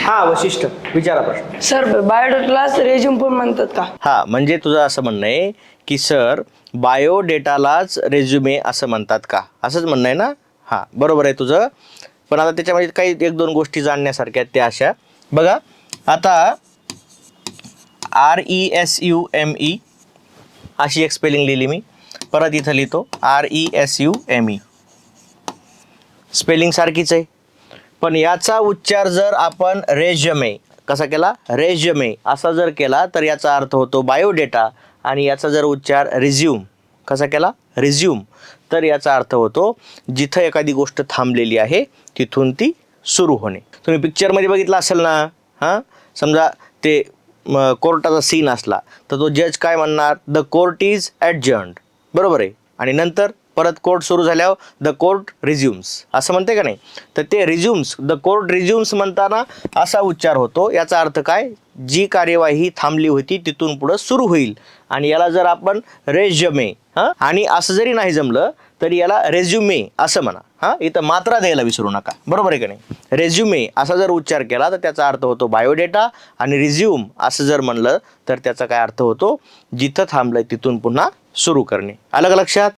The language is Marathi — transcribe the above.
हा वशिष्ठ विचारा प्रश्न. सर बायोडेटालाच रेझ्युम पण म्हणतात का? हा म्हणजे तुझं असं म्हणणं आहे की सर बायोडेटालाच रेझ्युमे असं म्हणतात का, असंच म्हणणं आहे ना. हां बरोबर आहे तुझं. पण आता त्याच्यामध्ये काही एक दोन गोष्टी जाणण्यासारख्या आहेत त्या अशा बघा. आता RESUME अशी एक स्पेलिंग लिहिली मी. परत इथं लिहितो RESUME. स्पेलिंग सारखीच आहे, पण याचा उच्चार जर आपण रेज्युमे कसा केला, रेज्युमे असा जर केला तर याचा अर्थ होतो बायोडेटा. आणि याचा जर उच्चार रिझ्यूम कसा केला, रिझ्यूम, तर याचा अर्थ होतो जिथं एखादी गोष्ट थांबलेली आहे तिथून ती सुरू होणे. तुम्ही पिक्चरमध्ये बघितलं असेल ना. हां समजा ते कोर्टाचा सीन असला तर तो जज काय म्हणणार, द कोर्ट इज ॲडजर्न्ड, बरोबर आहे. आणि नंतर परत कोर्ट सुरू झाल्यावर द कोर्ट रिझ्युम्स असं म्हणते का नाही. तर ते रिझ्युम्स, द कोर्ट रिझ्युम्स म्हणताना असा उच्चार होतो. याचा अर्थ काय, जी कार्यवाही थांबली होती तिथून पुढं सुरू होईल. आणि याला जर आपण रेज्युमे आणि असं जरी नाही जमलं तरी याला रेझ्युमे असं म्हणा. इथं मात्रा द्यायला विसरू नका, बरोबर आहे का नाही. रेझ्युमे असा जर उच्चार केला तर त्याचा अर्थ होतो बायोडेटा. आणि रिझ्यूम असं जर म्हणलं तर त्याचा काय अर्थ होतो, जिथं थांबलंय तिथून पुन्हा सुरू करणे. आलं का लक्षात.